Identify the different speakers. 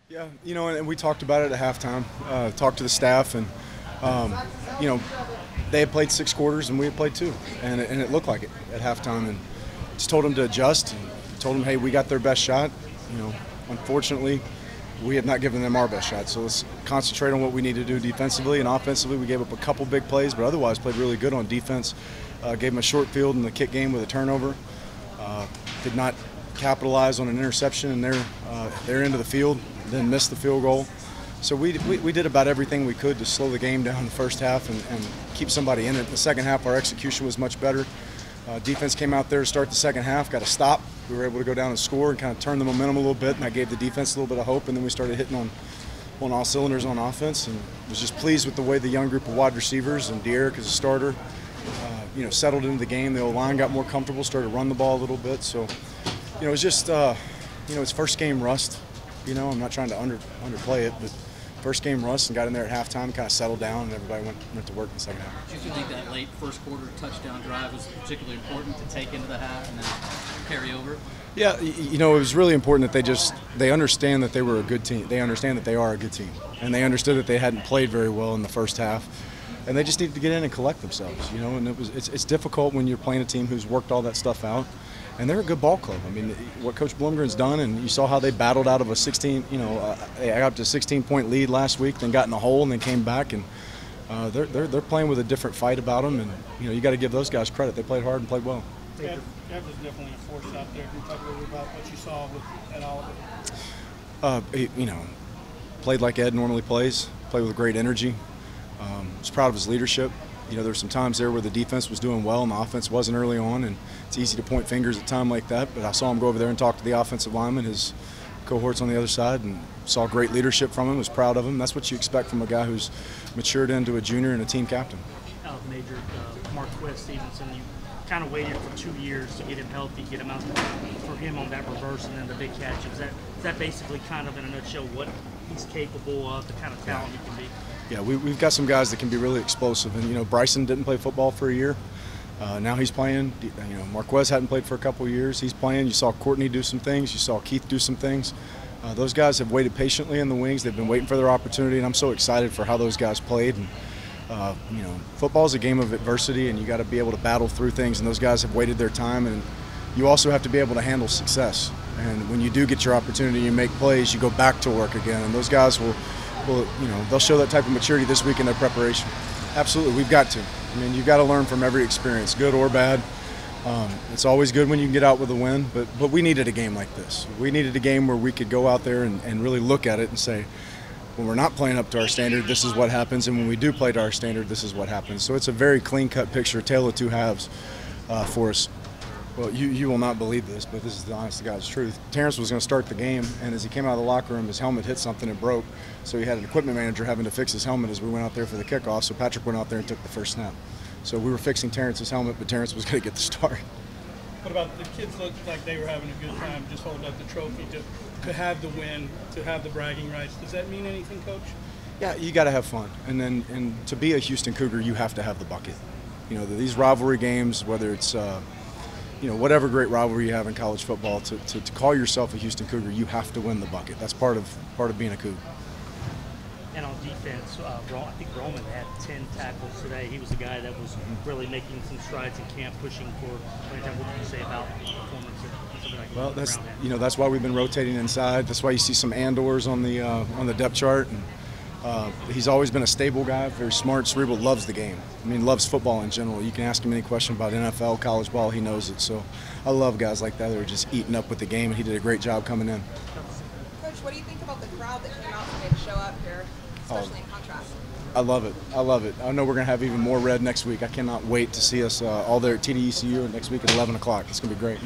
Speaker 1: Yeah, and we talked about it at halftime. Talked to the staff, and you know, they had played 6 quarters and we had played 2, and it looked like it at halftime. And just told them to adjust. And told them, hey, we got their best shot. Unfortunately, we had not given them our best shot. So let's concentrate on what we need to do defensively and offensively. We gave up a couple big plays, but otherwise played really good on defense. Gave them a short field in the kick game with a turnover. Did not capitalize on an interception in their end of the field, then missed the field goal. So we did about everything we could to slow the game down in the first half and keep somebody in it. In the second half, our execution was much better. Defense came out there to start the second half, got a stop. We were able to go down and score and kind of turn the momentum a little bit, and that gave the defense a little bit of hope, and then we started hitting on all cylinders on offense, and was just pleased with the way the young group of wide receivers and Derek as a starter settled into the game. The O-line got more comfortable, started to run the ball a little bit. So, it was just, it's first game rust. I'm not trying to underplay it, but first game rust, and got in there at halftime, kind of settled down, and everybody went to work in the second half.
Speaker 2: Did you think that late first quarter touchdown drive was particularly important to take into the half and then carry over?
Speaker 1: Yeah, it was really important that they understand that they were a good team. They understand that they are a good team, and they understood that they hadn't played very well in the first half, and they just needed to get in and collect themselves. And it's difficult when you're playing a team who's worked all that stuff out. And they're a good ball club. I mean, what Coach Blumgren's done, and you saw how they battled out of a 16, they got up to a 16-point lead last week, then got in a hole and then came back, and they're playing with a different fight about them, and you got to give those guys credit. They played hard and played well.
Speaker 3: Ed was definitely a force out there. Can you talk a little bit about what you saw with Ed Oliver?
Speaker 1: Played like Ed normally plays. Played with great energy. Was proud of his leadership. There were some times there where the defense was doing well and the offense wasn't early on, and it's easy to point fingers at a time like that, but I saw him go over there and talk to the offensive lineman, his cohorts on the other side, and saw great leadership from him, was proud of him. That's what you expect from a guy who's matured into a junior and a team captain.
Speaker 4: Major Marquez Stevenson, you kind of waited for 2 years to get him healthy, get him out for him on that reverse and then the big catch. Is that basically kind of in a nutshell what he's capable of, the kind of talent he can be?
Speaker 1: Yeah, we've got some guys that can be really explosive, and Bryson didn't play football for a year. Now he's playing. Marquez hadn't played for a couple of years. He's playing. You saw Courtney do some things. You saw Keith do some things. Those guys have waited patiently in the wings. They've been waiting for their opportunity, and I'm so excited for how those guys played. And football is a game of adversity, and you got to be able to battle through things. And those guys have waited their time, and you also have to be able to handle success. And when you do get your opportunity, you make plays. You go back to work again, and those guys will they'll show that type of maturity this week in their preparation. Absolutely, we've got to. You've got to learn from every experience, good or bad. It's always good when you can get out with a win, but we needed a game like this. We needed a game where we could go out there and really look at it and say, when we're not playing up to our standard, this is what happens, and when we do play to our standard, this is what happens. So it's a very clean-cut picture, tale of two halves for us. Well, you will not believe this, but this is the honest to God's truth. Terrence was going to start the game, and as he came out of the locker room, his helmet hit something and broke. So he had an equipment manager having to fix his helmet as we went out there for the kickoff. So Patrick went out there and took the first snap. So we were fixing Terrence's helmet, but Terrence was going to get the start.
Speaker 3: What about the kids? Looked like they were having a good time just holding up the trophy to have the win, to have the bragging rights. Does that mean anything, Coach?
Speaker 1: Yeah, you got to have fun, and to be a Houston Cougar, you have to have the bucket. These rivalry games, whether it's whatever great rivalry you have in college football, to call yourself a Houston Cougar, you have to win the bucket. That's part of being a Cougar.
Speaker 4: And on defense, I think Roman had 10 tackles today. He was the guy that was really making some strides in camp, pushing for. What did you say about performance?
Speaker 1: Well, that's why we've been rotating inside. That's why you see some Andors on the depth chart. And he's always been a stable guy, very smart, cerebral, loves the game. Loves football in general. You can ask him any question about NFL, college ball, he knows it. So I love guys like that that are just eating up with the game, and he did a great job coming in.
Speaker 5: Coach, what do you think about the crowd that came out today to show up here, especially in contrast?
Speaker 1: I love it. I love it. I know we're going to have even more red next week. I cannot wait to see us all there at TDECU next week at 11 o'clock. It's going to be great.